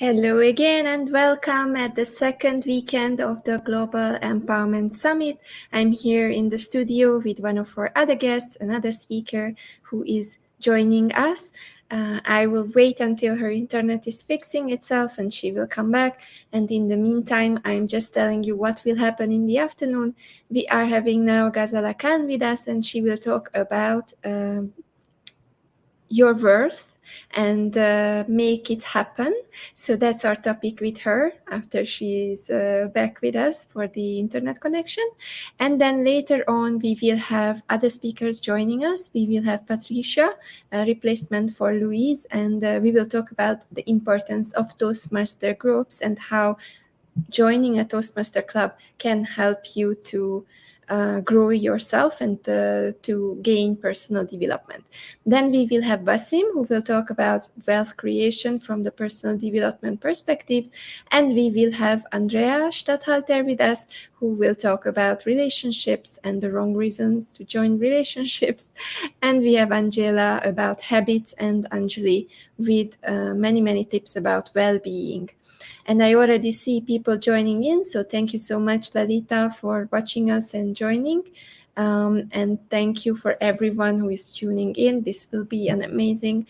Hello again and welcome at the second weekend of the Global Empowerment Summit. I'm here in the studio with one of our other guests, another speaker who is joining us. I will wait until her internet is fixing itself and she will come back. And in the meantime, I'm just telling you what will happen in the afternoon. We are having now Ghazala Khan with us and she will talk about your worth and make it happen. So that's our topic with her after she's back with us for the internet connection. And then later on, we will have other speakers joining us. We will have Patricia, a replacement for Louise, and we will talk about the importance of Toastmaster groups and how joining a Toastmaster club can help you to grow yourself and to gain personal development. Then we will have Wasim, who will talk about wealth creation from the personal development perspectives. And we will have Andrea Stadthalter with us, who will talk about relationships and the wrong reasons to join relationships. And we have Angela about habits and Anjali with many tips about well-being. And I already see people joining in. So thank you so much, Lalita, for watching us and joining. And thank you for everyone who is tuning in. This will be an amazing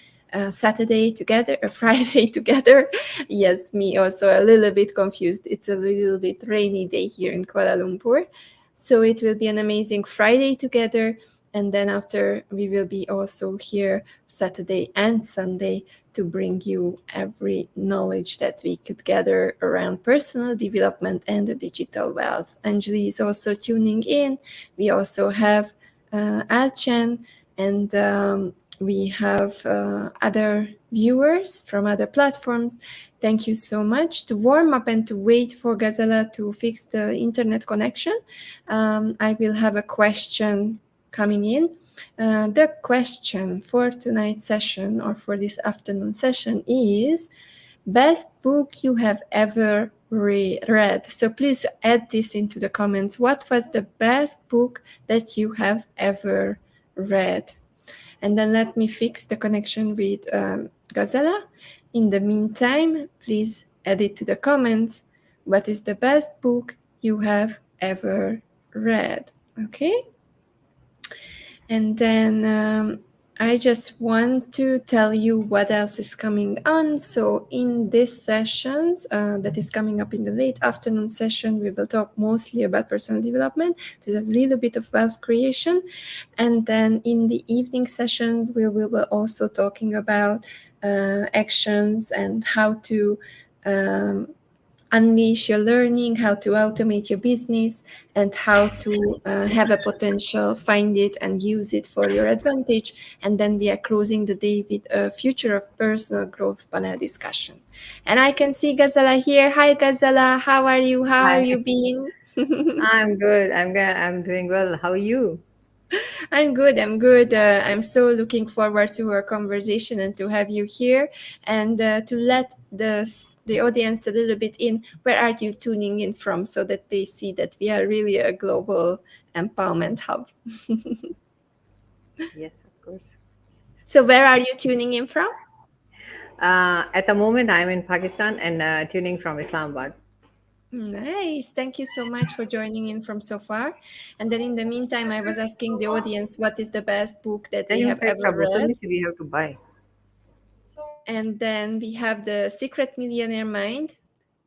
Saturday together, a Friday together. Yes, me also a little bit confused. It's a little bit rainy day here in Kuala Lumpur. So it will be an amazing Friday together. And then after, we will be also here Saturday and Sunday to bring you every knowledge that we could gather around personal development and the digital wealth. Anjali is also tuning in. We also have Alchen, and we have other viewers from other platforms. Thank you so much. To warm up and to wait for Ghazala to fix the internet connection, I will have a question coming in. The question for tonight's session or for this afternoon session is best book you have ever read. So please add this into the comments. What was the best book that you have ever read? And then let me fix the connection with Ghazala. In the meantime, please add it to the comments. What is the best book you have ever read? Okay. And then I just want to tell you what else is coming on. So in this sessions that is coming up in the late afternoon session, we will talk mostly about personal development. There's a little bit of wealth creation. And then in the evening sessions, we will be also talking about actions and how to unleash your learning, how to automate your business, and how to have a potential, find it and use it for your advantage. And then we are closing the day with a future of personal growth panel discussion. And I can see Ghazala here. Hi, Ghazala. How are you? How Hi, have you been? I'm good. I'm doing well. How are you? I'm good. I'm good. I'm so looking forward to our conversation and to have you here and to let the audience a little bit in. Where are you tuning in from so that they see that we are really a global empowerment hub? Yes, of course. So where are you tuning in from? At the moment, I'm in Pakistan and tuning from Islamabad. Nice. Thank you so much for joining in from so far. And then in the meantime, I was asking the audience what is the best book that they नहीं हो have सकता ever bottle read. में से we have to buy. And then we have The Secret Millionaire Mind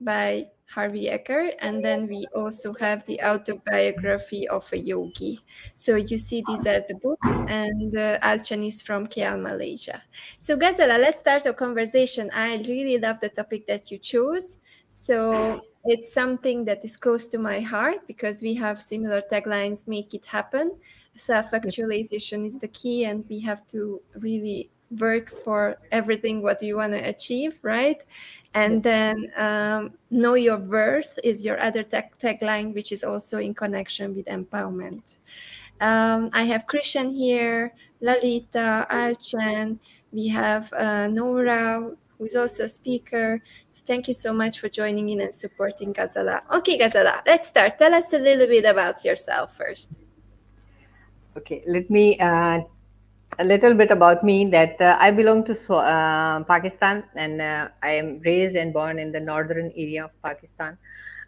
by Harvey Eker. And then we also have The Autobiography of a Yogi. So you see, these are the books, and Alchan is from KL, Malaysia. So Ghazala, let's start our conversation. I really love the topic that you chose. So it's something that is close to my heart because we have similar taglines: make it happen. Self-actualization is the key, and we have to really work for everything what you want to achieve, right? And Yes. then know your worth is your other tagline, which is also in connection with empowerment. I have Christian here, Lalita, Alchan. We have Nora, who is also a speaker. So thank you so much for joining in and supporting Ghazala. Okay, Ghazala, let's start. Tell us a little bit about yourself first. Okay. Let me a little bit about me that I belong to Pakistan, and I am raised and born in the northern area of Pakistan.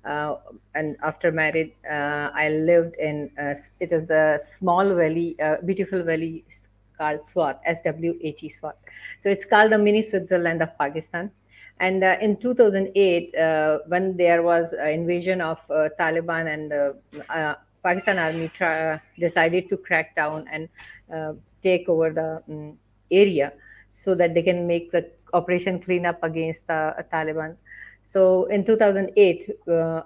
Uh, and after married, I lived in it is the small valley, beautiful valley called Swat, SWAT, Swat. So it's called the mini Switzerland of Pakistan. And in 2008, when there was an invasion of Taliban, and Pakistan army decided to crack down and uh, take over the area so that they can make the operation cleanup against the Taliban. So in 2008,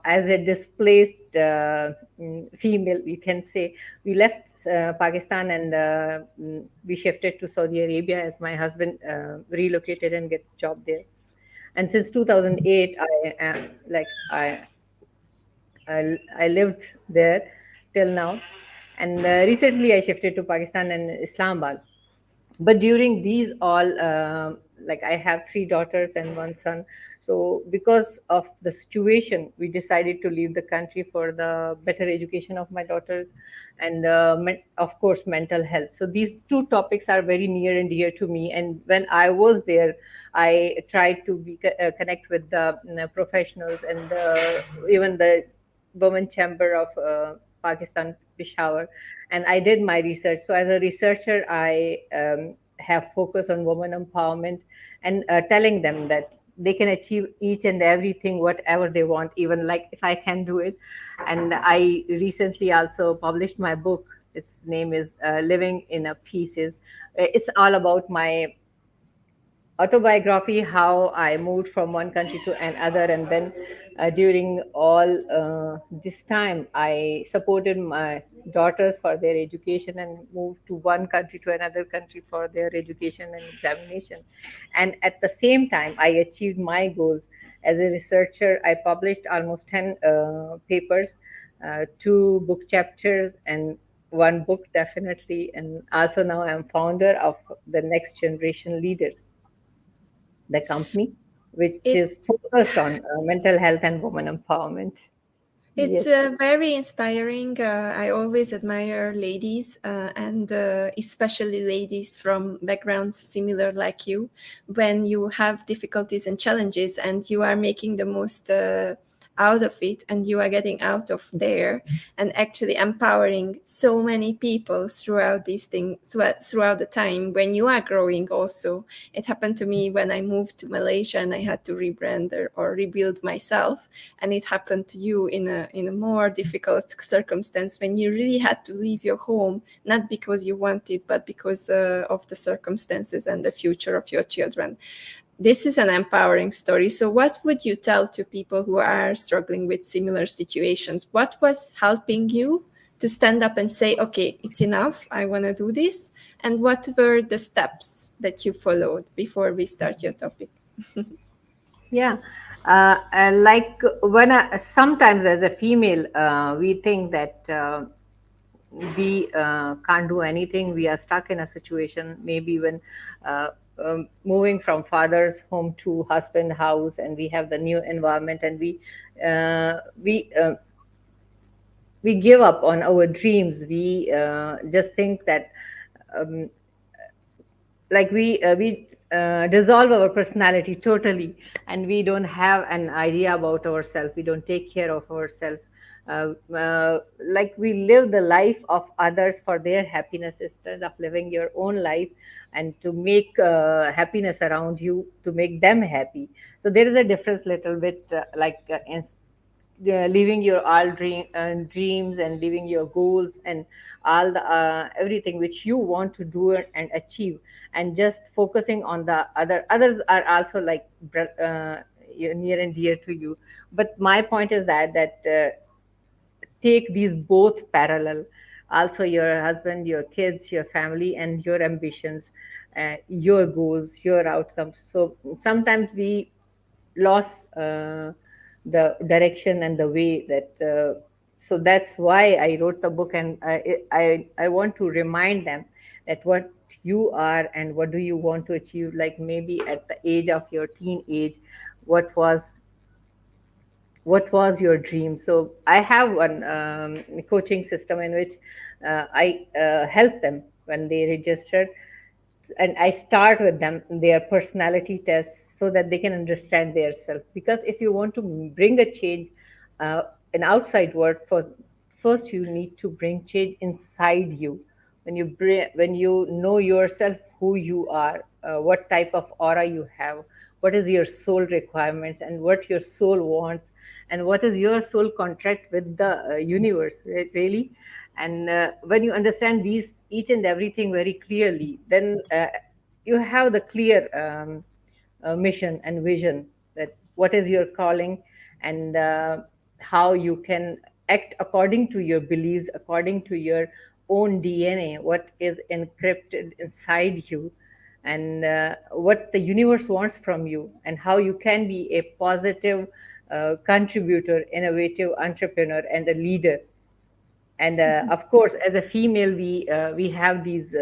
as a displaced female, you can say, we left Pakistan, and we shifted to Saudi Arabia as my husband relocated and get job there. And since 2008, I am like I lived there till now. And recently I shifted to Pakistan and Islamabad. But during these all, like I have three daughters and one son. So because of the situation, we decided to leave the country for the better education of my daughters, and of course mental health. So these two topics are very near and dear to me. And when I was there, I tried to connect with the professionals, and even the women chamber of Pakistan, Peshawar, and I did my research. So as a researcher, I have focus on women empowerment, and telling them that they can achieve each and everything, whatever they want, even like if I can do it. And I recently also published my book. Its name is Living in a Pieces. It's all about my autobiography, how I moved from one country to another, and then during all this time, I supported my daughters for their education and moved to one country to another country for their education and examination. And at the same time, I achieved my goals as a researcher. I published almost 10 papers, two book chapters, and one book definitely. And also now I'm founder of the Next Generation Leaders, the company, which It is focused on mental health and women empowerment. It's Yes. very inspiring. I always admire ladies, and especially ladies from backgrounds similar like you, when you have difficulties and challenges and you are making the most out of it, and you are getting out of there and actually empowering so many people throughout these things, throughout the time when you are growing also. It happened to me when I moved to Malaysia and I had to rebrand or rebuild myself, and it happened to you in a more difficult circumstance when you really had to leave your home, not because you wanted, but because of the circumstances and the future of your children. This is an empowering story. So what would you tell to people who are struggling with similar situations? What was helping you to stand up and say, okay, it's enough, I want to do this? And what were the steps that you followed before we start your topic? Yeah. Like when sometimes as a female, we think that we can't do anything. We are stuck in a situation, maybe when uh, moving from father's home to husband house, and we have the new environment, and we give up on our dreams. We just think that um, like we dissolve our personality totally, and we don't have an idea about ourselves. We don't take care of ourselves. Like we live the life of others for their happiness instead of living your own life, and to make happiness around you, to make them happy. So there is a difference little bit, living your all dreams, and living your goals, and all the everything which you want to do and achieve, and just focusing on the others are also like near and dear to you. But my point is that take these both parallel, also your husband, your kids, your family, and your ambitions, your goals, your outcomes. So sometimes we lost the direction and the way that so that's why I wrote the book. And I want to remind them that what you are and what do you want to achieve, like maybe at the age of your teenage, what was your dream. So I have one coaching system in which I help them when they register. and I start with them their personality tests so that they can understand their self. Because if you want to bring a change, uh, an outside world, first you need to bring change inside you. When you know yourself, who you are, what type of aura you have, what is your soul requirements, and what your soul wants, and what is your soul contract with the universe, right, really. And when you understand these each and everything very clearly, then you have the clear mission and vision, that what is your calling, and how you can act according to your beliefs, according to your own DNA, what is encrypted inside you, and what the universe wants from you, and how you can be a positive contributor, innovative entrepreneur, and a leader. And of course, as a female, we have these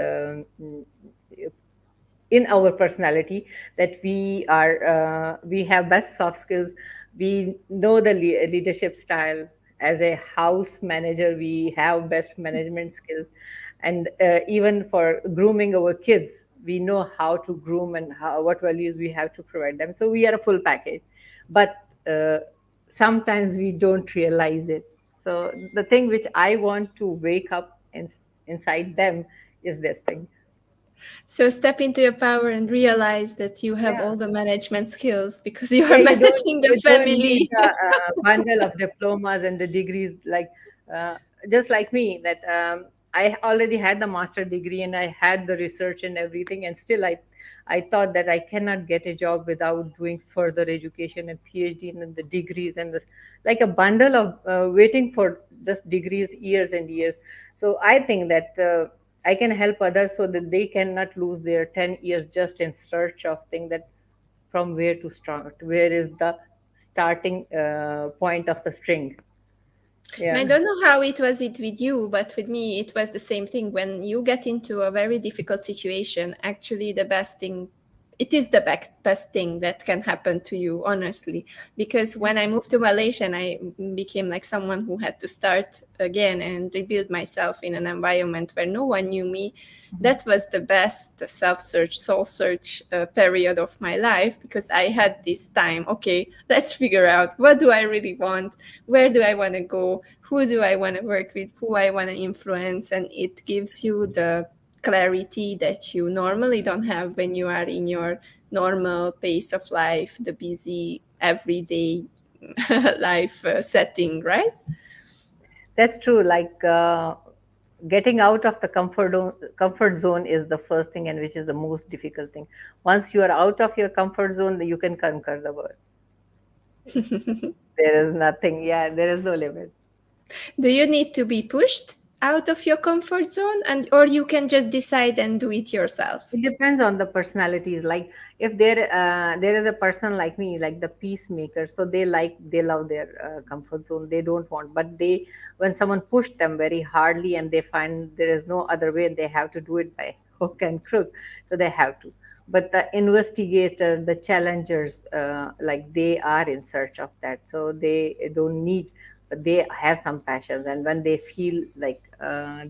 in our personality, that we have best soft skills. We know the leadership style. As a house manager, we have best management skills. And even for grooming our kids, we know how to groom, and what values we have to provide them. So we are a full package. But sometimes we don't realize it. So the thing which I want to wake up inside them is this thing. So step into your power and realize that you have Yeah. all the management skills because you are Yeah, managing the you don't need family. the bundle of diplomas and the degrees, like uh, just like me, that I already had the master degree, and I had the research and everything, and still I thought that I cannot get a job without doing further education and PhD and the degrees, and like a bundle of waiting for just degrees, years and years. So I think that I can help others so that they cannot lose their 10 years just in search of thing, that from where to start, where is the starting point of the string. And I Yeah. don't know how it with you, but with me, it was the same thing. When you get into a very difficult situation, actually, the best thing, it is the best thing that can happen to you, honestly. Because when I moved to Malaysia and I became like someone who had to start again and rebuild myself in an environment where no one knew me, that was the best self search, soul search period of my life because I had this time. Okay, let's figure out what do I really want, where do I want to go, who do I want to work with, who I want to influence, and it gives you the clarity that you normally don't have when you are in your normal pace of life, the busy everyday life setting, right? That's true. Like getting out of the comfort zone is the first thing, and which is the most difficult thing. Once you are out of your comfort zone, you can conquer the world. There is nothing. Yeah, there is no limit. Do you need to be pushed out of your comfort zone, and or you can just decide and do it yourself? It depends on the personalities. Like if there is a person like me, like the peacemaker, so they love their comfort zone. They don't want, but they when someone pushed them very hardly and they find there is no other way, they have to do it by hook and crook. So they have to. But the investigator, the challengers, like they are in search of that. So they don't need, but they have some passions, and when they feel like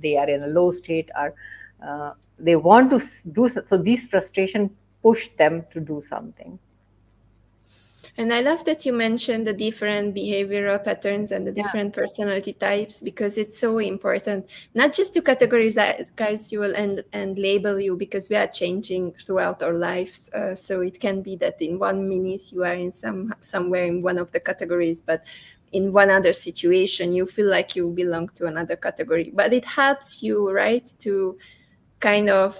they are in a low state, or they want to do so, these frustration push them to do something. And I love that you mentioned the different behavioral patterns and the Yeah. different personality types because it's so important, not just to categorize guys you will and label you because we are changing throughout our lives. So it can be that in 1 minute you are in somewhere in one of the categories, but in one other situation you feel like you belong to another category. But it helps you, right, to kind of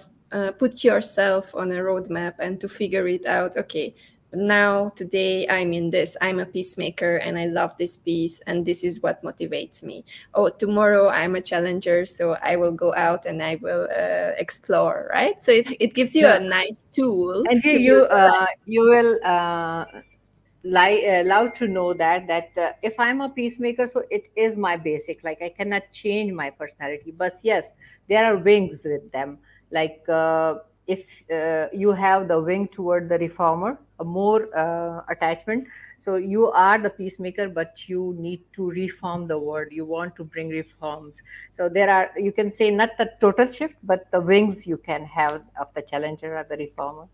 put yourself on a roadmap and to figure it out. Okay, now today I'm in this, I'm a peacemaker and I love this piece and this is what motivates me. Oh, tomorrow I'm a challenger, so I will go out and I will explore, right? So it gives you Yeah. a nice tool And to build a life. you will allowed to know that if I'm a peacemaker, so it is my basic, like I cannot change my personality. But yes, there are wings with them. Like if you have the wing toward the reformer, a more attachment, so you are the peacemaker, but you need to reform the world, you want to bring reforms. So there are, you can say, not the total shift, but the wings you can have of the challenger or the reformer.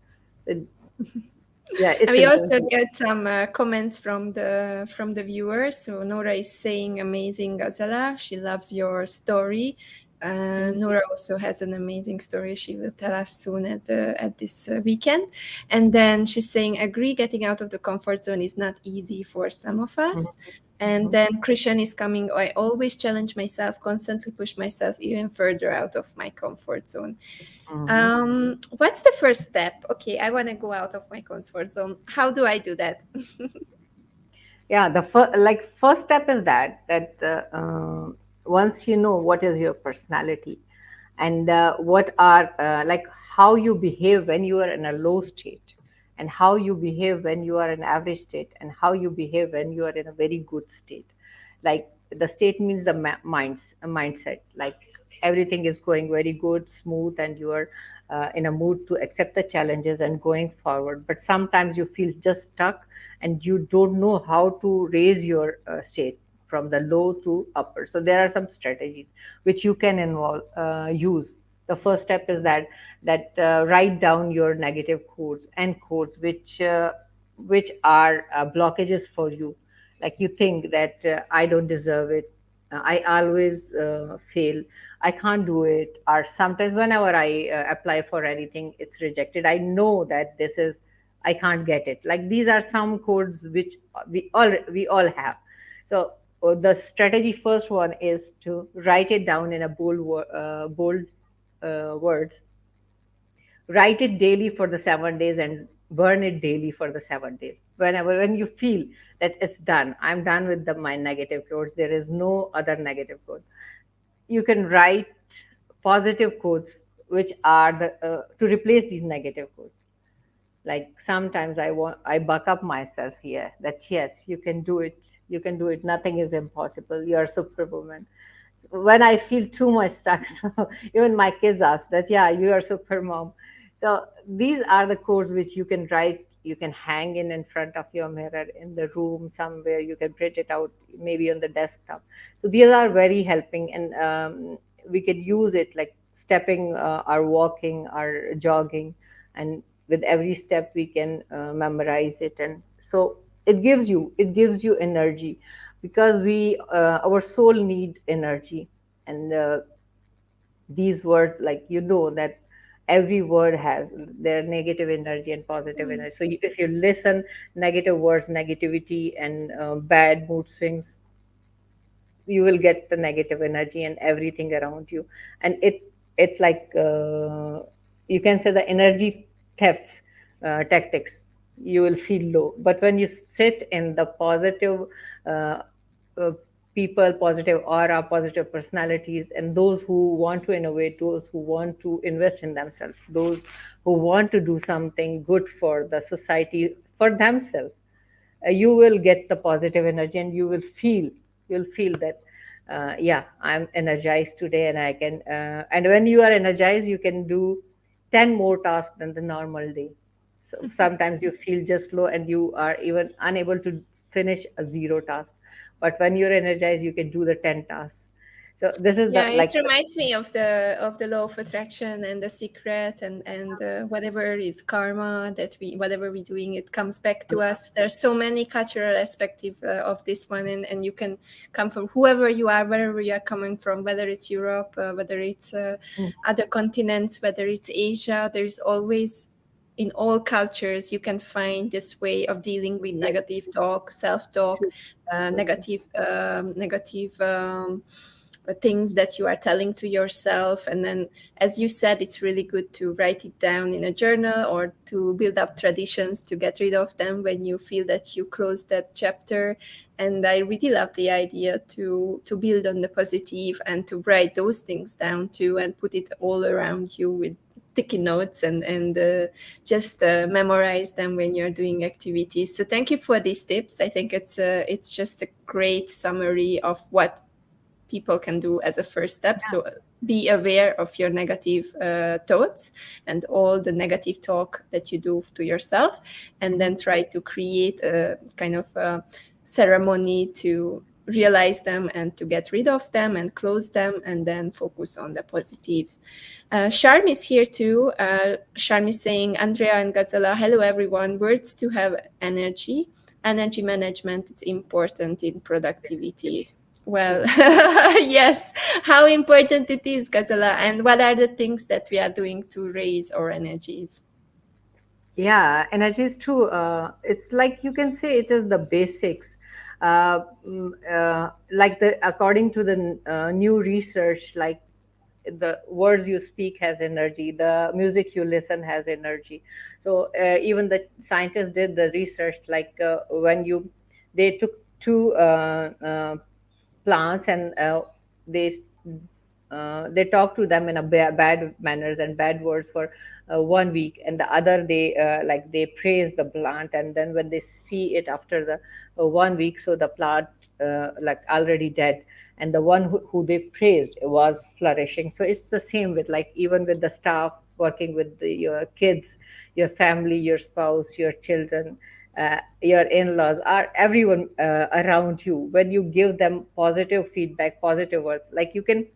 So, yeah, And it's we also interesting. get some comments from the viewers. So Nora is saying, "Amazing, Ghazala. She loves your story." Nora also has an amazing story she will tell us soon at this weekend. And then she's saying, "Agree. Getting out of the comfort zone is not easy for some of Mhm, us." And mhm, then Christian is coming. I always challenge myself, constantly push myself even further out of my comfort zone. mhm. What's the first step? Okay, I want to go out of my comfort zone. How do I do that? Yeah, the first step is that once you know what is your personality, and what are how you behave when you are in a low state, and how you behave when you are in average state, and how you behave when you are in a very good state. Like, the state means the a mindset, like everything is going very good, smooth, and you are in a mood to accept the challenges and going forward. But sometimes you feel just stuck, and you don't know how to raise your state from the low to upper. So there are some strategies which you can use. The first step is that write down your negative codes and codes which are blockages for you. Like, you think that I don't deserve it, I always fail, I can't do it, or sometimes whenever I apply for anything, it's rejected. I know that this is, I can't get it. Like, these are some codes which we all have. So the strategy first one is to write it down in a bold words. Write it daily for the 7 days and burn it daily for the 7 days. When you feel that it's done, I'm done with my negative codes, there is no other negative code, you can write positive quotes which are to replace these negative quotes. Like, sometimes I buck up myself here, that yes, you can do it, you can do it, nothing is impossible, you are superwoman. When I feel too much stuck, so even my kids ask that, yeah, you are super mom. So these are the codes which you can write, you can hang in front of your mirror in the room somewhere, you can print it out maybe on the desktop. So these are very helping, and we can use it like stepping or walking or jogging, and with every step we can memorize it. And so it gives you energy, because we our soul need energy. And these words, like, that every word has their negative energy and positive Mm. energy. So if you listen negative words, negativity, and bad mood swings, you will get the negative energy and everything around you. And it like you can say the energy thefts tactics, you will feel low. But when you sit in the positive uh, uh, people, positive aura, positive personalities, and those who want to innovate, those who want to invest in themselves, those who want to do something good for the society, for themselves, you will get the positive energy, and you'll feel that yeah, I'm energized today, and I can and when you are energized, you can do 10 more tasks than the normal day. So sometimes you feel just low, and you are even unable to finish a zero task, but when you're energized, you can do the 10 tasks. So this is the Yeah, it like reminds me of the law of attraction and the secret, and whatever is karma that we whatever we're doing, it comes back to us. There's so many cultural aspects of this one, and you can come from whoever you are, wherever you are coming from, whether it's Europe, whether it's other continents, whether it's Asia. There's always in all cultures you can find this way of dealing with yes, negative talk, self-talk, true, true, negative things that you are telling to yourself. And then, as you said, it's really good to write it down in a journal or to build up traditions to get rid of them when you feel that you close that chapter. And I really love the idea to build on the positive and to write those things down too, and put it all around you with sticky notes, and just memorize them when you're doing activities. So thank you for these tips. I think it's just a great summary of what people can do as a first step. So be aware of your negative thoughts and all the negative talk that you do to yourself, and Mhm. then try to create a kind of a ceremony to realize them and to get rid of them and close them, and then focus on the positives. Sharm is here too. Sharm is saying, Andrea and Ghazala, hello everyone. Words to have energy. Energy management is important in Yes, productivity. Well, true. yes, how important it is, Ghazala, and what are the things that we are doing to raise our energies? Yeah, energy is true. It's like you can say it is the basics. Like the according to the new research, like the words you speak has energy, the music you listen has energy. So even the scientists did the research, like when you they took two plants, and they they talk to them in a bad manners and bad words for 1 week, and the other they like they praise the plant, and then when they see it after the 1 week, so the plant like already dead, and the one who they praised was flourishing. So it's the same with, like, even with the staff working with your kids, your family, your spouse, your children, your in-laws, or everyone around you. When you give them positive feedback, positive words, like you can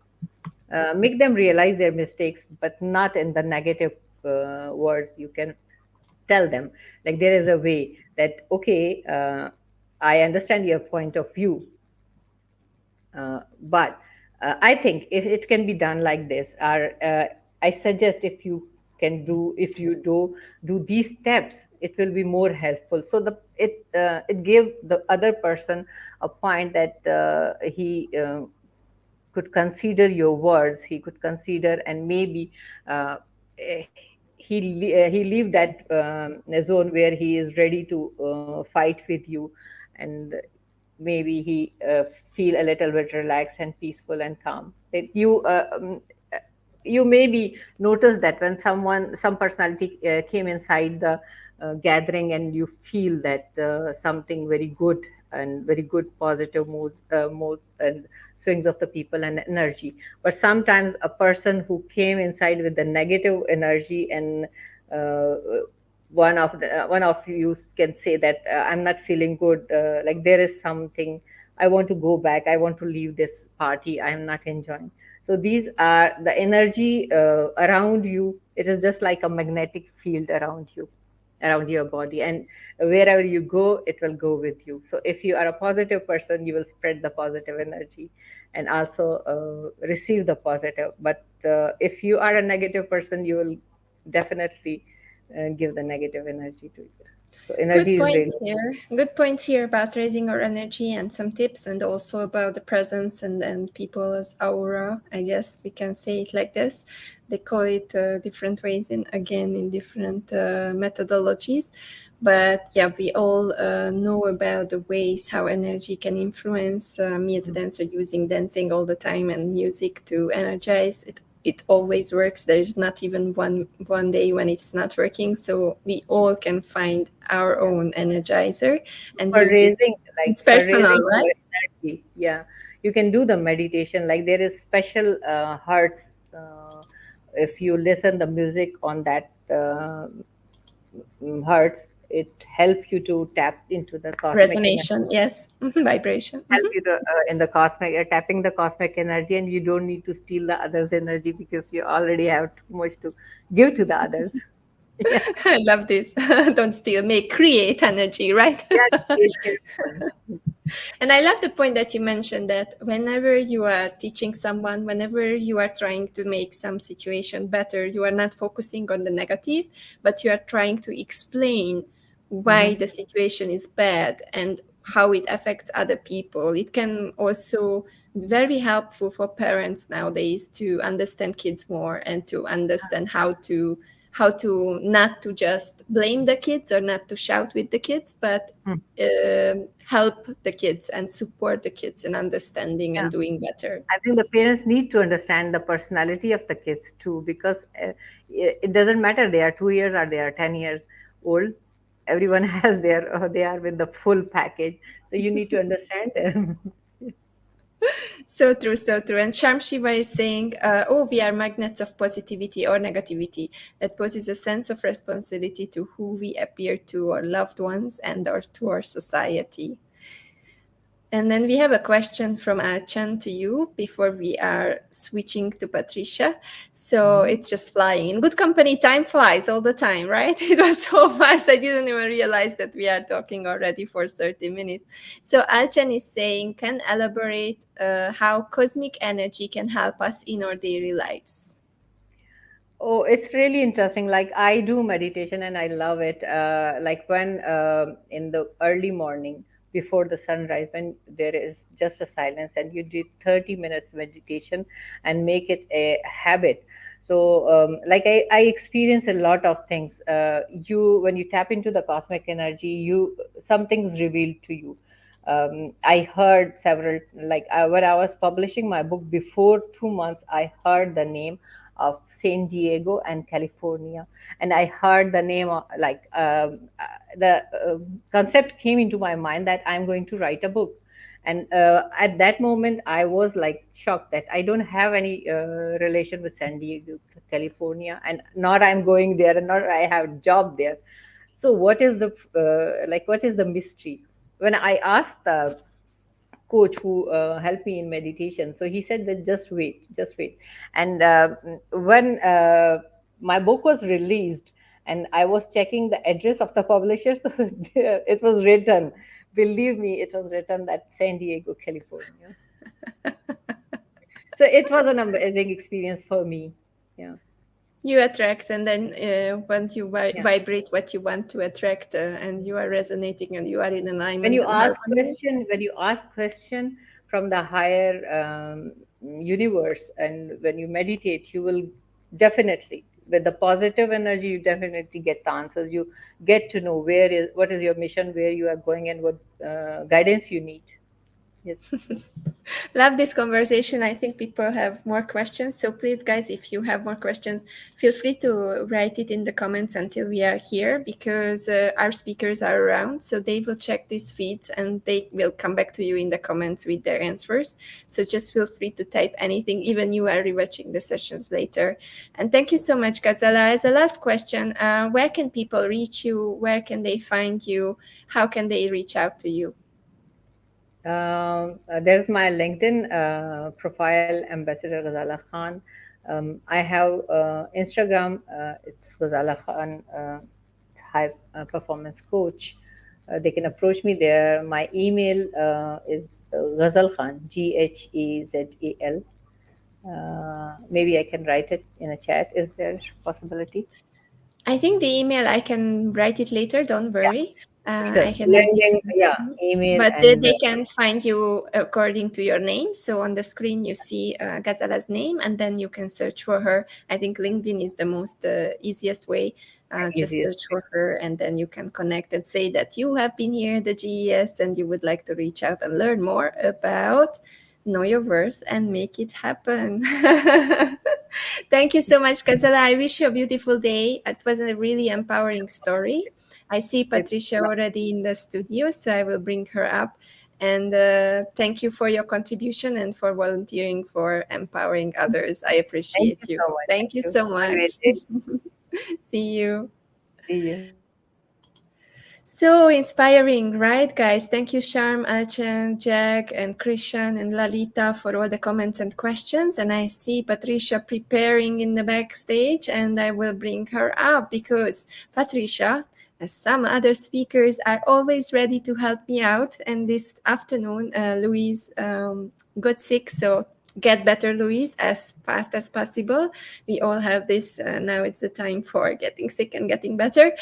make them realize their mistakes, but not in the negative words. You can tell them, like, there is a way that, okay, I understand your point of view, but I think if it can be done like this, or I suggest, if you do these steps, it will be more helpful. So it gave the other person a point that he could consider your words, he could consider, and maybe uh, eh, he leave that zone where he is ready to fight with you, and maybe he feel a little bit relaxed and peaceful and calm. That you maybe notice that when some personality came inside the gathering, and you feel that something very good and very good positive moods and swings of the people and energy. But sometimes a person who came inside with the negative energy, and uh, one of you can say that I'm not feeling good, like there is something, I want to go back, I want to leave this party, I am not enjoying. So these are the energy around you. It is just like a magnetic field around you, around your body, and wherever you go, it will go with you. So if you are a positive person, you will spread the positive energy, and also receive the positive. But if you are a negative person, you will definitely give the negative energy to you. So Good energy is really points here. Good points here about raising our energy and some tips, and also about the presence and people's aura. I guess we can say it like this. They call it different ways in, again, in different methodologies. But yeah, we all know about the ways how energy can influence. Me as a dancer, using dancing all the time and music to energize it. It always works. There is not even one day when it's not working. So we all can find our own energizer and for use it. raising, like It's for personal, raising right? your energy. Yeah, you can do the meditation. Like there is special hearts. If you listen the music on that hertz, it help you to tap into the cosmic energy, Resonation, yes. Vibration. help you to in the cosmic tapping the cosmic energy, and you don't need to steal the others energy, because you already have too much to give to the others. Yeah, I love this. Don't steal, make, create energy, right? yeah, create your own. And I love the point that you mentioned, that whenever you are teaching someone, whenever you are trying to make some situation better, you are not focusing on the negative, but you are trying to explain why Mhm. the situation is bad and how it affects other people. It can also be very helpful for parents nowadays to understand kids more and to understand how to not to just blame the kids or not to shout with the kids, but Mm. help the kids and support the kids in understanding Yeah. and doing better. I think the parents need to understand the personality of the kids too, because it doesn't matter they are 2 years or they are 10 years old. Everyone has their they are with the full package, so you need to understand them. So true, so true. And Sharm Shiva is saying, oh, we are magnets of positivity or negativity. That poses a sense of responsibility to who we appear to our loved ones and or to our society. And then we have a question from Achan to you before we are switching to Patricia. So Mhm. it's just flying. In good company, time flies all the time, right? It was so fast. I didn't even realize that we are talking already for 30 minutes. So Achan is saying, can elaborate how cosmic energy can help us in our daily lives? Oh, it's really interesting. Like I do meditation and I love it. Like when in the early morning before the sunrise, when there is just a silence and you do 30 minutes meditation and make it a habit. So, like I experience a lot of things. When you tap into the cosmic energy, something's revealed to you. I heard several, like when I was publishing my book before 2 months, I heard the name of San Diego and California, and I heard the name of, like the concept came into my mind that I'm going to write a book. And at that moment, I was like shocked that I don't have any relation with San Diego, California, and not I'm going there, and not I have job there. So what is the what is the mystery? When I asked the coach who helped me in meditation, so he said that just wait. And when my book was released and I was checking the address of the publisher, so there it was written, believe me, it was written that San Diego, California. So it was an amazing experience for me. Yeah. You attract, and then when you Yeah. vibrate what you want to attract, and you are resonating and you are in when alignment you and ask harmony. question when you ask question from the higher universe, and when you meditate, you will definitely, with the positive energy, you definitely get the answers. You get to know what is your mission, where you are going, and what guidance you need. Yes. Love this conversation. I think people have more questions. So please, guys, if you have more questions, feel free to write it in the comments until we are here, because our speakers are around. So they will check these feeds and they will come back to you in the comments with their answers. So just feel free to type anything, even you are rewatching the sessions later. And thank you so much, Ghazala. As a last question, where can people reach you? Where can they find you? How can they reach out to you? There's my LinkedIn profile, Ambassador Ghazala Khan. I have Instagram. It's Ghazala Khan, high performance coach. They can approach me there. My email is Ghazal Khan, Ghezal. Maybe I can write it in a chat. Is there possibility? I think the email I can write it later. Don't Yeah, worry. sure. I can add it to LinkedIn, the yeah, screen. email But and they can find you according to your name. So on the screen you see Gazala's name, and then you can search for her. I think LinkedIn is the most easiest way. Just easiest search way. for her, and then you can connect and say that you have been here at the GES and you would like to reach out and learn more about know your worth and make it happen. Thank you so much, Gazala. I wish you a beautiful day. It was a really empowering story. I see It's Patricia already in the studio, so I will bring her up. And thank you for your contribution and for volunteering for empowering others. I Thank you appreciate you. so much. Thank Thank you you. so Have a great much. day. See you. See you. So inspiring, right, guys? Thank you, Sharm, Achan, Jack, and Christian, and Lalita for all the comments and questions. And I see Patricia preparing in the backstage, and I will bring her up because Patricia, as some other speakers, are always ready to help me out. And this afternoon, Louise got sick, so get better, Louise, as fast as possible. We all have this. Now it's the time for getting sick and getting better.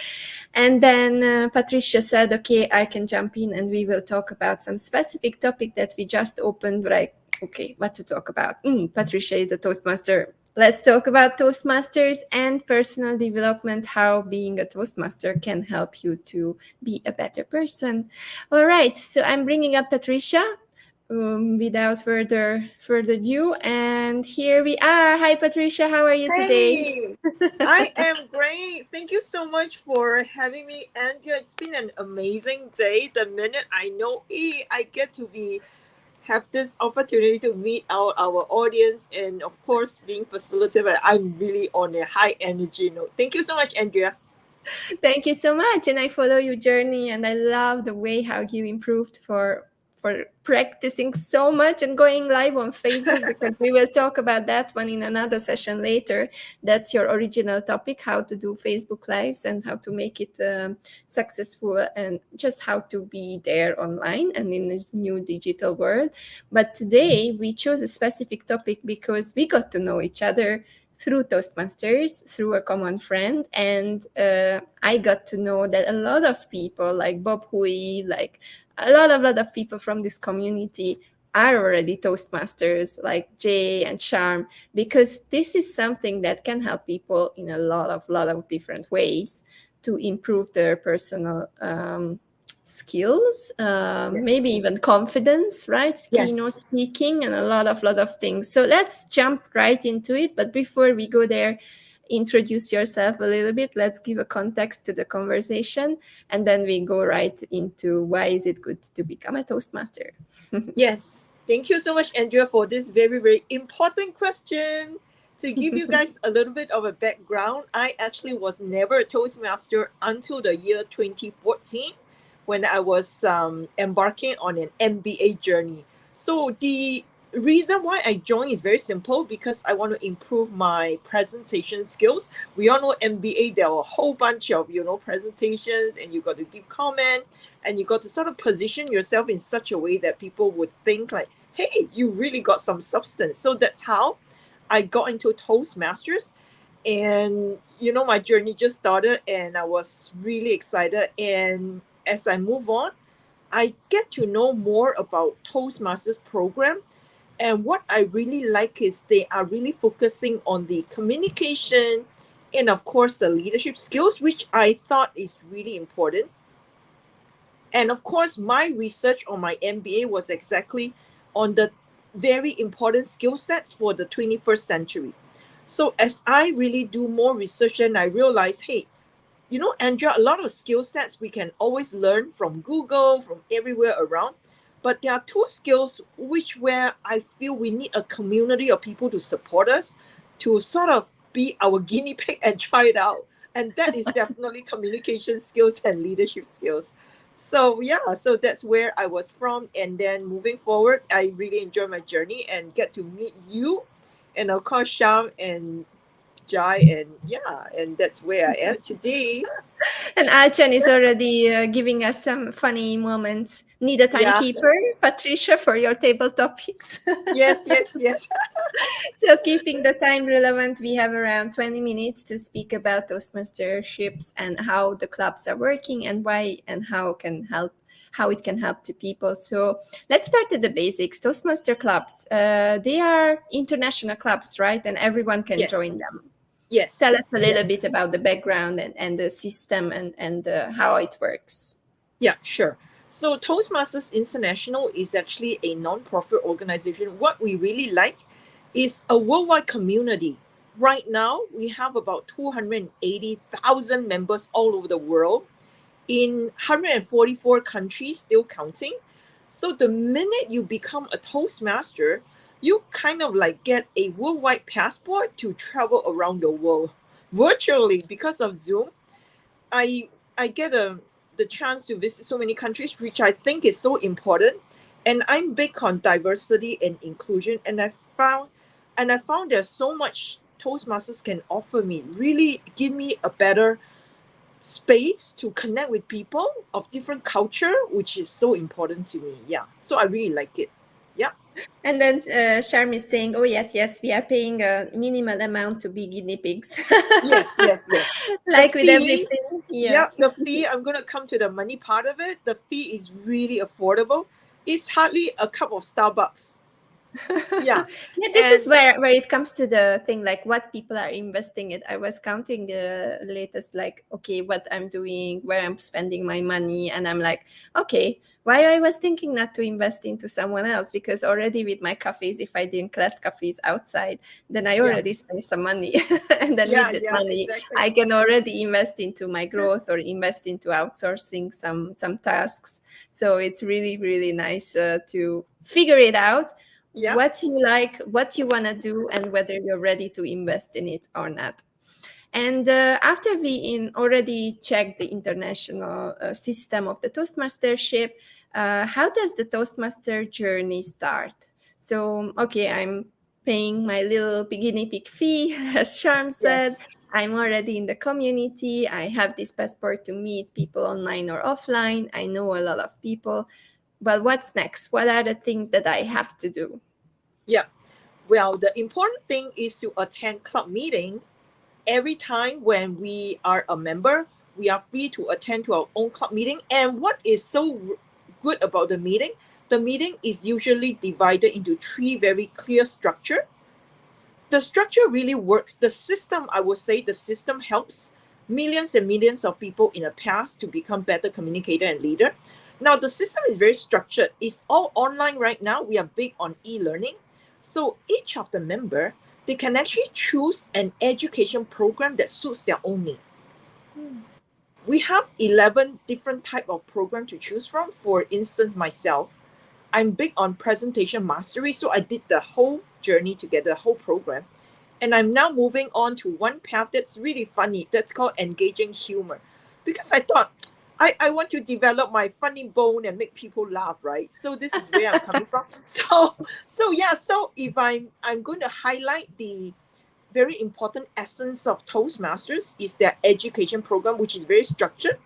And then Patricia said, okay, I can jump in and we will talk about some specific topic that we just opened. Like, okay, what to talk about? Patricia is a Toastmaster. Let's talk about Toastmasters and personal development, how being a Toastmaster can help you to be a better person. All right, so I'm bringing up Patricia without further ado. And here we are. Hi, Patricia. How are you today? Hey, I am great. Thank you so much for having me, Andrea. It's been an amazing day. The minute I know I get to be have this opportunity to meet our audience, and of course being facilitator. I'm really on a high energy note. Thank you so much, Andrea. Thank you so much. And I follow your journey and I love the way how you improved for practicing so much and going live on Facebook, because we will talk about that one in another session later. That's your original topic, how to do Facebook lives and how to make it successful, and just how to be there online and in this new digital world. But today we chose a specific topic because we got to know each other through Toastmasters, through a common friend. And I got to know that a lot of people like Bob Hui, like a lot of people from this community are already Toastmasters, like Jay and Charm, because this is something that can help people in a lot of different ways to improve their personal skills, maybe Yes. even confidence, right? Keynote Yes. speaking and a lot of things. So let's jump right into it. But before we go there, introduce yourself a little bit. Let's give a context to the conversation, and then we go right into why is it good to become a Toastmaster. Yes. Thank you so much, Andrea, for this very, very important question. To give you guys a little bit of a background, I actually was never a Toastmaster until the year 2014 when I was embarking on an MBA journey. So the reason why I joined is very simple, because I want to improve my presentation skills. We all know MBA, there are a whole bunch of, presentations, and you got to give comment, and you got to sort of position yourself in such a way that people would think like, hey, you really got some substance. So that's how I got into Toastmasters. And my journey just started, and I was really excited. And as I move on, I get to know more about Toastmasters program. And what I really like is they are really focusing on the communication and, of course, the leadership skills, which I thought is really important. And of course, my research on my MBA was exactly on the very important skill sets for the 21st century. So as I really do more research, and I realize, hey, Andrea, a lot of skill sets we can always learn from Google, from everywhere around. But there are two skills where I feel we need a community of people to support us, to sort of be our guinea pig and try it out. And that is definitely communication skills and leadership skills. So yeah, so that's where I was from. And then moving forward, I really enjoy my journey and get to meet you, and of course Sham and Jai, and yeah, and that's where I am today. And Alchan is already giving us some funny moments. Need a Yeah. timekeeper, Patricia, for your table topics. Yes, yes, yes. So keeping the time relevant, we have around 20 minutes to speak about Toastmasterships and how the clubs are working and why and how it can help to people. So let's start at the basics. Toastmaster clubs, they are international clubs, right? And everyone can Yes. join them. Tell Yes. us a little bit Yes. about the background and the system and how it works. Yeah, sure. So Toastmasters International is actually a non-profit organization. What we really like is a worldwide community. Right now, we have about 280,000 members all over the world in 144 countries, still counting. So the minute you become a Toastmaster, you kind of like get a worldwide passport to travel around the world virtually. Because of Zoom, I get the chance to visit so many countries, which I think is so important. And I'm big on diversity and inclusion. And I found there's so much Toastmasters can offer me, really give me a better space to connect with people of different culture, which is so important to me. Yeah. So I really like it. Yeah. And then Sharm is saying, oh, yes, we are paying a minimal amount to be guinea pigs. Yes, yes, yes. The Like with fee, everything. Yeah. yeah, the fee, I'm going to come to the money part of it. The fee is really affordable. It's hardly a cup of Starbucks. Yeah. Yeah, this is And where it comes to the thing, like what people are investing in. I was counting the latest, like, okay, what I'm doing, where I'm spending my money, and I'm like, okay, why I was thinking not to invest into someone else, because already with my cafes, if I didn't class cafes outside, then I yeah, already spent some money. And then with yeah, that yeah, money, exactly. I can already invest into my growth or invest into outsourcing some tasks. So it's really, really nice to figure it out, Yeah, what you like, what you want to do, and whether you're ready to invest in it or not. And after we already checked the international system of the Toastmastership, how does the Toastmaster journey start? So, okay, I'm paying my little guinea pig fee, as Sharm said. yes. I'm already in the community. I have this passport to meet people online or offline. I know a lot of people. But what's next? What are the things that I have to do? Yeah. Well, the important thing is to attend club meeting every time when we are a member. We are free to attend to our own club meeting. And what is so good about the meeting is usually divided into three very clear structure. The structure really works. The system, I would say, the system helps millions and millions of people in the past to become better communicator and leader. Now, the system is very structured. It's all online right now. We are big on e-learning. So each of the member, they can actually choose an education program that suits their own need. We have 11 different type of program to choose from. For instance, myself, I'm big on presentation mastery. So I did the whole journey together, the whole program. And I'm now moving on to one path that's really funny. That's called engaging humor. Because I thought I want to develop my funny bone and make people laugh, right? So this is where I'm coming from. So if I'm going to highlight the very important essence of Toastmasters is their education program, which is very structured.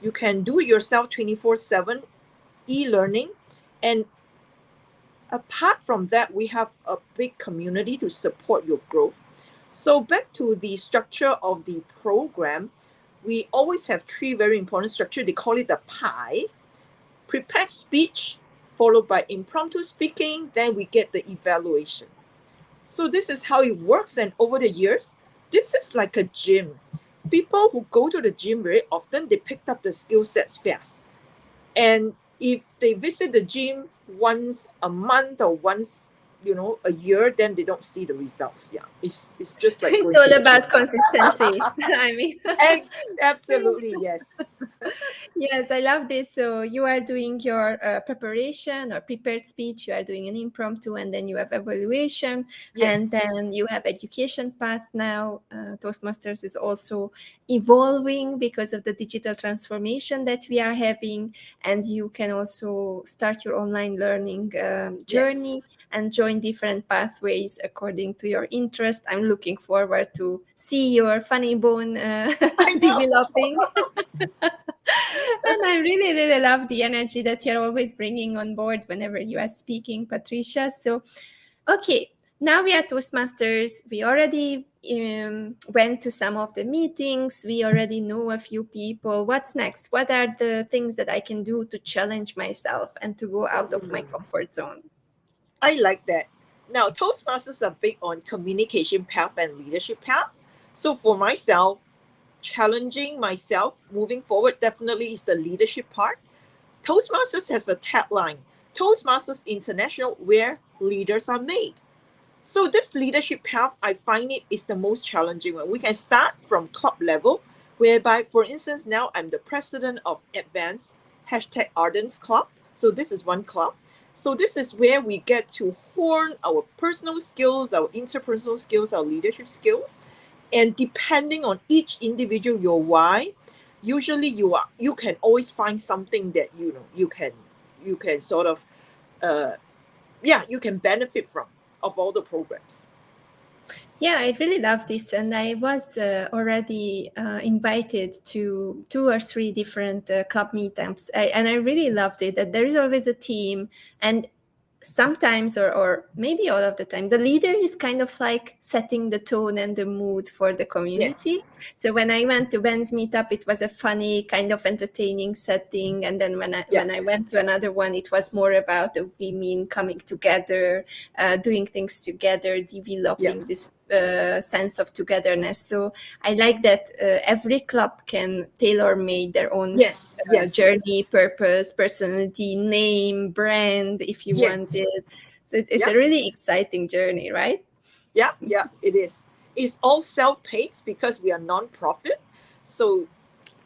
You can do it yourself 24/7 e-learning. And apart from that, we have a big community to support your growth. So back to the structure of the program, we always have three very important structure. They call it the pie. Prepared speech, followed by impromptu speaking, then we get the evaluation. So this is how it works. And over the years, this is like a gym. People who go to the gym very often, they picked up the skill sets fast. And if they visit the gym once a month or once, a year, then they don't see the results. Yeah, it's just like It's going to all the gym. about consistency. I mean, Absolutely, yes. yes, I love this. So you are doing your preparation or prepared speech, you are doing an impromptu, and then you have evaluation, and Yes. then you have education path now. Toastmasters is also evolving because of the digital transformation that we are having, and you can also start your online learning Yes. journey and join different pathways according to your interest. I'm looking forward to see your funny bone I know. developing. And I really, really love the energy that you're always bringing on board whenever you are speaking, Patricia. So, okay, now we are Toastmasters. We already went to some of the meetings. We already know a few people. What's next? What are the things that I can do to challenge myself and to go out of my comfort zone? I like that. Now, Toastmasters are big on communication path and leadership path. So for myself, challenging myself moving forward definitely is the leadership part. Toastmasters has a tagline, Toastmasters International, where leaders are made. So this leadership path, I find it is the most challenging one. We can start from club level, whereby, for instance, now I'm the president of Advanced #Ardens Club. So this is one club. So this is where we get to hone our personal skills, our interpersonal skills, our leadership skills. And depending on each individual, your why, usually you can always find something that you can sort of you can benefit from of all the programs. Yeah, I really love this, and I was already invited to 2 or 3 different club meetups, and I really loved it. That there is always a team, and sometimes, or maybe all of the time, the leader is kind of like setting the tone and the mood for the Yes. community. So when I went to Ben's meetup, it was a funny, kind of entertaining setting. And then when I went to another one, it was more about the women coming together, doing things together, developing this sense of togetherness. So I like that every club can tailor-made their own journey, purpose, personality, name, brand, if you want it. So it's a really exciting journey, right? Yeah, it is. It's all self-paced because we are non-profit. So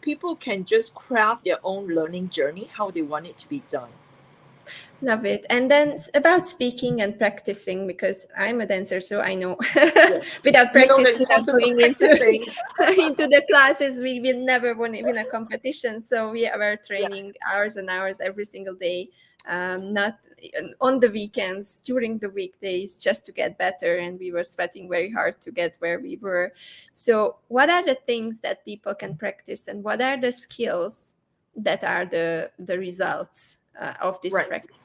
people can just craft their own learning journey, how they want it to be done. Love it. And then about speaking and practicing, because I'm a dancer, so I know without practice, without going into the classes, we will never win a competition. So we are training hours and hours every single day, not on the weekends, during the weekdays, just to get better. And we were sweating very hard to get where we were. So what are the things that people can practice, and what are the skills that are the results of this practice?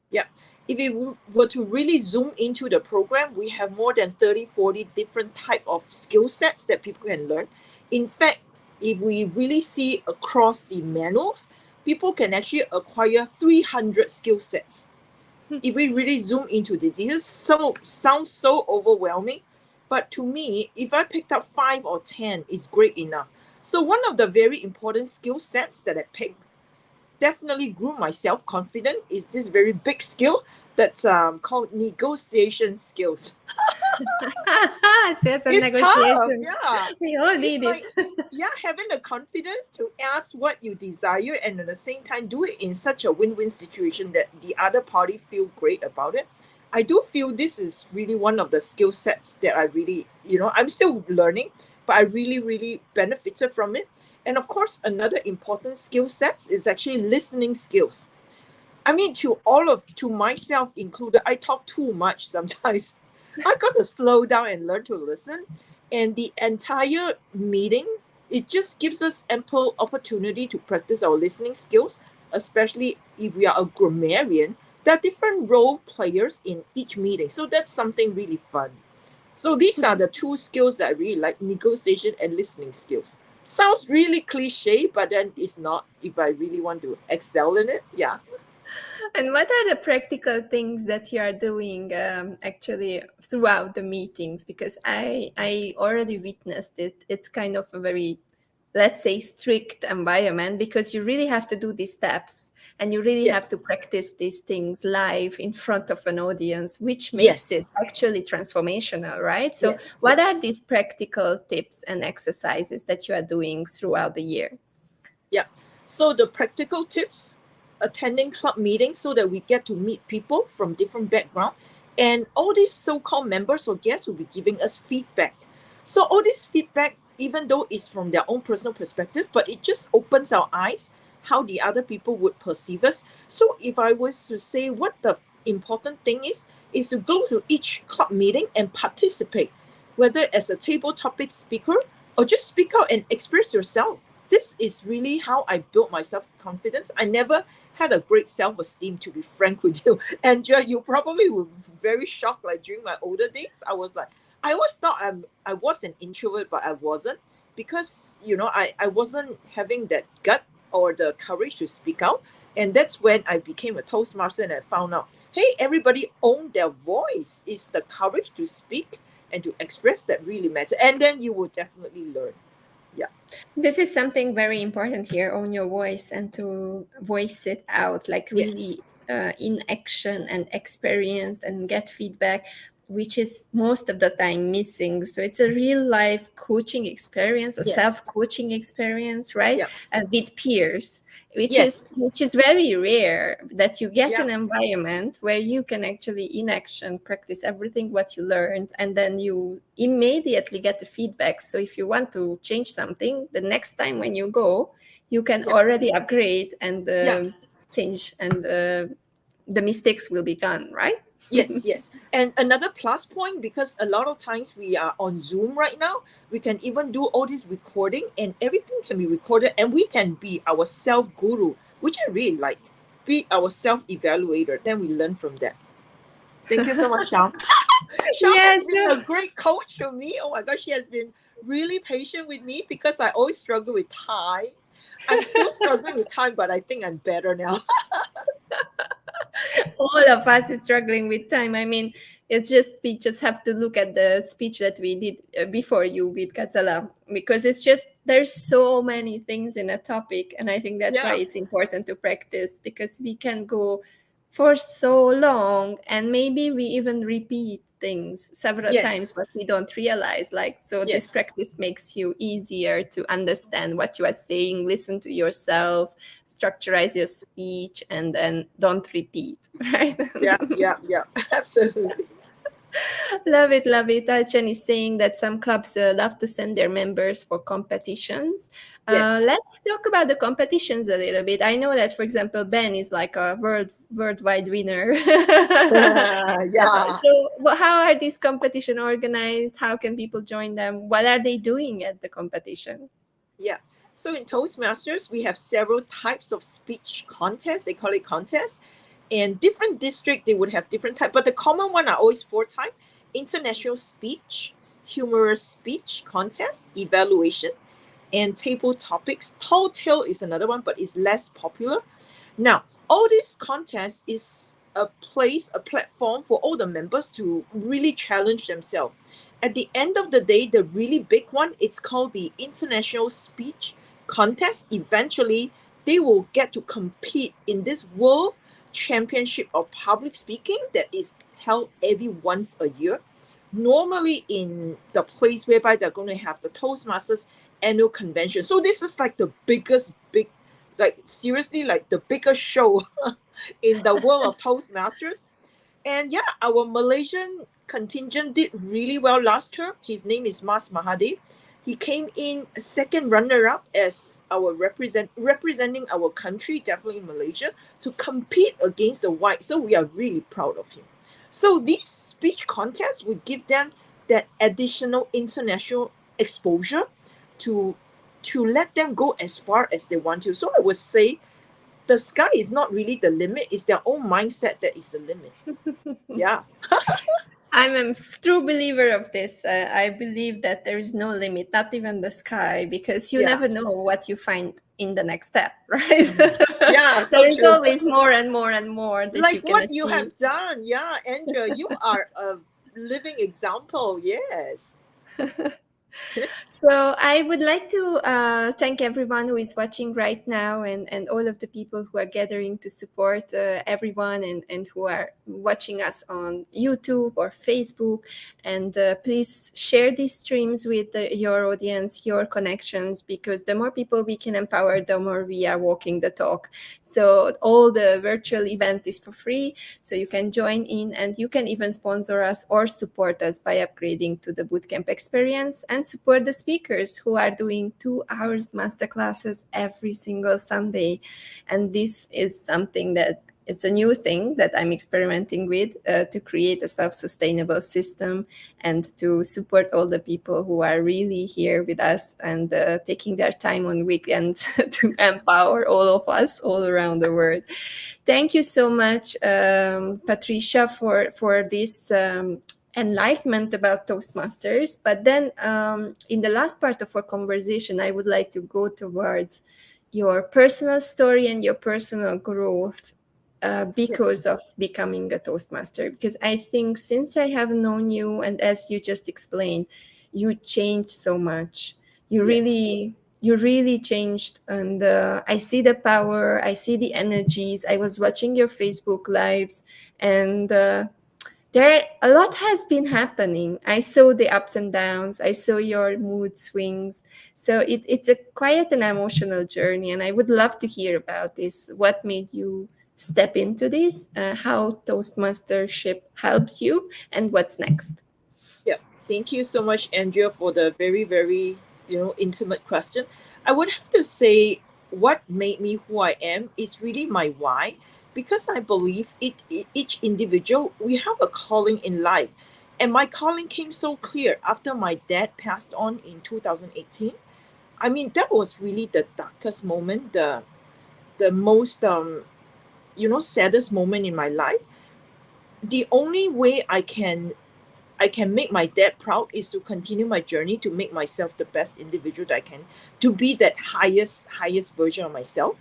Yeah. If we were to really zoom into the program, we have more than 30, 40 different type of skill sets that people can learn. In fact, if we really see across the manuals, people can actually acquire 300 skill sets. If we really zoom into this sounds so overwhelming, but to me, if I picked up 5 or 10, it's great enough. So one of the very important skill sets that I picked, definitely grew my self-confidence, is this very big skill that's called negotiation skills. Sales and negotiation. Tough, we all need it. Having the confidence to ask what you desire and at the same time do it in such a win-win situation that the other party feel great about it. I do feel this is really one of the skill sets that I really, I'm still learning, but I really, really benefited from it. And of course, another important skill set is actually listening skills. I mean, to myself included, I talk too much sometimes. I got to slow down and learn to listen. And the entire meeting, it just gives us ample opportunity to practice our listening skills, especially if we are a grammarian. There are different role players in each meeting. So that's something really fun. So these are the two skills that I really like, negotiation and listening skills. Sounds really cliche, but then it's not if I really want to excel in it. Yeah. And what are the practical things that you are doing actually throughout the meetings? Because I already witnessed it. It's kind of a very, let's say, strict environment, because you really have to do these steps and you really have to practice these things live in front of an audience, which makes it actually transformational, right? So what are these practical tips and exercises that you are doing throughout the year? Yeah. So the practical tips, attending club meetings so that we get to meet people from different backgrounds, and all these so-called members or guests will be giving us feedback. So all this feedback, even though it's from their own personal perspective, but it just opens our eyes how the other people would perceive us. So if I was to say what the important thing is to go to each club meeting and participate, whether as a table topic speaker or just speak out and express yourself. This is really how I built my self-confidence. I never had a great self-esteem, to be frank with you. And you probably were very shocked, like during my older days, I was like, I always thought I was an introvert, but I wasn't, because, I wasn't having that gut or the courage to speak out. And that's when I became a Toastmaster and I found out, hey, everybody own their voice. It's the courage to speak and to express that really matters. And then you will definitely learn. Yeah. This is something very important here, own your voice and to voice it out, like really in action and experience and get feedback, which is most of the time missing. So it's a real life coaching experience or self-coaching experience, right? With peers, which is very rare, that you get an environment where you can actually in action practice everything what you learned, and then you immediately get the feedback. So if you want to change something, the next time when you go, you can already upgrade and change, and the mistakes will be gone, right? Yes. And another plus point, because a lot of times we are on Zoom right now, we can even do all this recording and everything can be recorded, and we can be our self-guru, which I really like. Be our self-evaluator. Then we learn from that. Thank you so much, Sean. Shao Yeah, has been so a great coach for me. Oh my gosh, she has been really patient with me because I always struggle with time. I'm still struggling with time, but I think I'm better now. all of us is struggling with time. I mean, it's just we just have to look at the speech that we did before you with Ghazala, because it's just there's so many things in a topic, and I think that's why Yeah. it's important to practice, because we can go for so long and maybe we even repeat things several times Yes. but we don't realize, like, so this Yes. practice makes you easier to understand what you are saying, listen to yourself, structurize your speech, and then don't repeat, right? Yeah. Yeah. Yeah. Absolutely. Love it, love it. Alchen is saying that some clubs love to send their members for competitions. Yes. Let's talk about the competitions a little bit. I know that, for example, Ben is like a worldwide winner. Yeah. So, how are these competition organized? How can people join them? What are they doing at the competition? Yeah. So in Toastmasters, we have several types of speech contests. They call it contests. And different district, they would have different type. But the common one are always four type: international speech, humorous speech contest, evaluation, and table topics. Tall tale is another one, but it's less popular. Now, all these contests is a place, a platform for all the members to really challenge themselves. At the end of the day, the really big one, it's called the International Speech Contest. Eventually, they will get to compete in this World Championship of Public Speaking that is held every once a year. Normally in the place whereby they're going to have the Toastmasters annual convention. So this is like the biggest, like seriously, like the biggest show in the world of Toastmasters. And yeah, our Malaysian contingent did really well last term. His name is Mas Mahathir. He came in second runner-up as our representing our country, definitely Malaysia, to compete against the white. So we are really proud of him. So these speech contests would give them that additional international exposure to let them go as far as they want to. So I would say the sky is not really the limit, it's their own mindset that is the limit. Yeah. I'm a true believer of this. I believe that there is no limit, not even the sky, because you Yeah. never know what you find in the next step, right? Yeah, There so is true. always more and more and more that Like you can what you achieve. have done. Yeah, Andrea, you are a living example. Yes. So I would like to thank everyone who is watching right now, and all of the people who are gathering to support everyone, and who are watching us on YouTube or Facebook. And please share these streams with your audience, your connections, because the more people we can empower, the more we are walking the talk. So all the virtual event is for free. So you can join in, and you can even sponsor us or support us by upgrading to the bootcamp experience, and support the speakers who are doing 2 hours masterclasses every single Sunday. And this is something that it's a new thing that I'm experimenting with, to create a self-sustainable system and to support all the people who are really here with us and taking their time on weekends to empower all of us all around the world. Thank you so much, Patricia, for this enlightenment about Toastmasters. But then in the last part of our conversation, I would like to go towards your personal story and your personal growth Yes. because of becoming a Toastmaster. Because I think since I have known you, and as you just explained, you changed so much. You Yes. really you really changed, and I see the power, I see the energies. I was watching your Facebook lives, and there a lot has been happening. I saw the ups and downs, I saw your mood swings. So it's a quiet and emotional journey, and I would love to hear about this. What made you step into this, how Toastmastership helped you, and what's next? Yeah. Thank you so much, Andrea, for the very, very, intimate question. I would have to say what made me who I am is really my why, because I believe each individual, we have a calling in life. And my calling came so clear after my dad passed on in 2018. I mean, that was really the darkest moment, the most saddest moment in my life. The only way I can I can make my dad proud is to continue my journey to make myself the best individual that I can, to be that highest version of myself.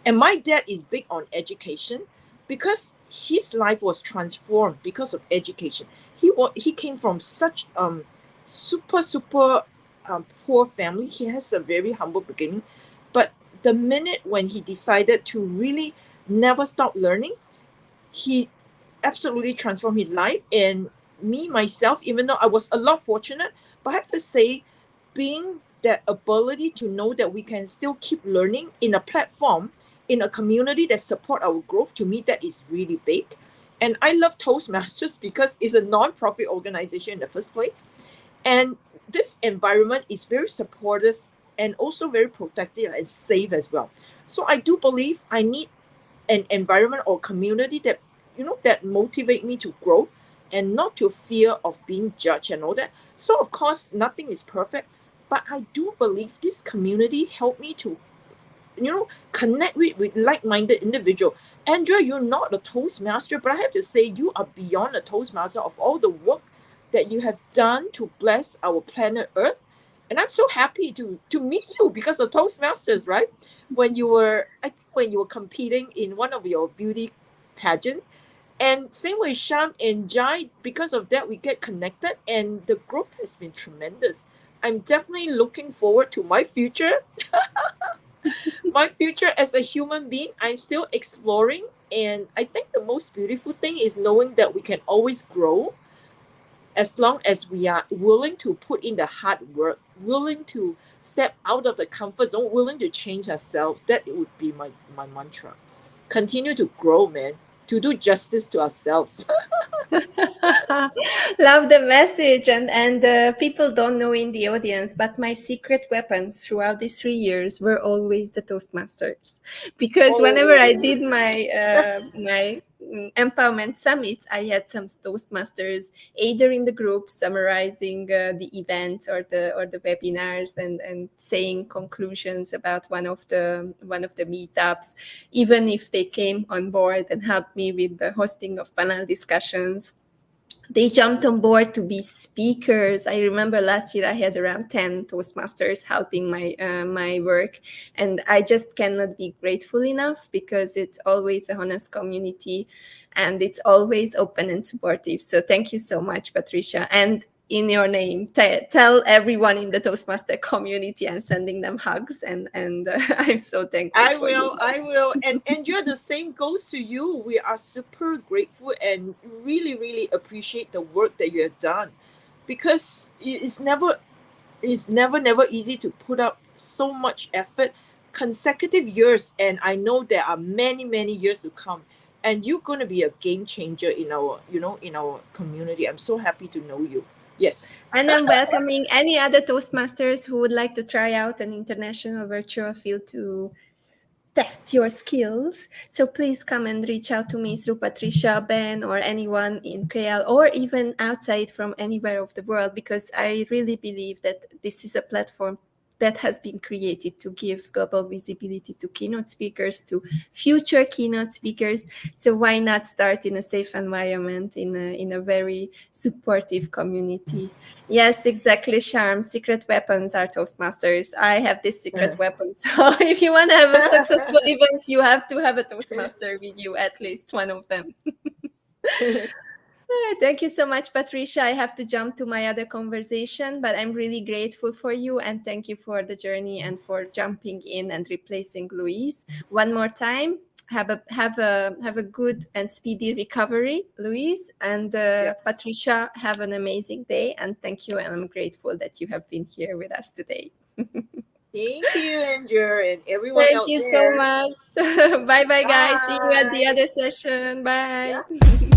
And my dad is big on education because his life was transformed because of education. He came from such super poor family. He has a very humble beginning, but the minute when he decided to really never stop learning, he absolutely transformed his life. And me myself, even though I was a lot fortunate, but I have to say, being that ability to know that we can still keep learning in a platform, in a community that support our growth, to me that is really big. And I love Toastmasters because it's a non-profit organization in the first place, and this environment is very supportive and also very protective and safe as well. So I do believe I need an environment or community that, that motivate me to grow and not to fear of being judged and all that. So of course nothing is perfect, but I do believe this community helped me to, connect with like-minded individual. Andrea, you're not a Toastmaster, but I have to say you are beyond a Toastmaster of all the work that you have done to bless our planet Earth. And I'm so happy to meet you because of Toastmasters, right? I think when you were competing in one of your beauty pageant, and same with Sham and Jai, because of that we get connected and the growth has been tremendous. I'm definitely looking forward to my future. My future as a human being, I'm still exploring. And I think the most beautiful thing is knowing that we can always grow as long as we are willing to put in the hard work, willing to step out of the comfort zone, willing to change ourselves. That would be my mantra. Continue to grow, man, to do justice to ourselves. Love the message, and people don't know in the audience, but my secret weapons throughout these 3 years were always the Toastmasters, because whenever I did my empowerment summits, I had some Toastmasters either in the group summarizing the events or the webinars and saying conclusions about one of the meetups, even if they came on board and helped me with the hosting of panel discussions. They jumped on board to be speakers. I remember last year I had around 10 Toastmasters helping my work, and I just cannot be grateful enough because it's always a honest community and it's always open and supportive. So thank you so much, Patricia. And in your name, tell everyone in the Toastmaster community I'm sending them hugs, and I'm so thankful for you. I will. And Andrea, the same goes to you. We are super grateful and really appreciate the work that you have done, because it's never easy to put up so much effort, consecutive years, and I know there are many years to come. And you're going to be a game changer in our, in our community. I'm so happy to know you. Yes. And I'm welcoming any other Toastmasters who would like to try out an international virtual field to test your skills. So please come and reach out to me through Patricia, Ben, or anyone in KL, or even outside from anywhere of the world, because I really believe that this is a platform that has been created to give global visibility to keynote speakers, to future keynote speakers. So why not start in a safe environment, in a very supportive community? Yes, exactly, Charm. Secret weapons are Toastmasters. I have this secret weapon. So if you want to have a successful event, you have to have a Toastmaster with you, at least one of them. Thank you so much, Patricia. I have to jump to my other conversation, but I'm really grateful for you, and thank you for the journey and for jumping in and replacing Louise. One more time, have a good and speedy recovery, Louise, and Patricia. Have an amazing day, and thank you. And I'm grateful that you have been here with us today. Thank you, Andrea, and everyone Thank out you there. so much. Bye, guys. See you at the Bye. other session. Bye. Yeah.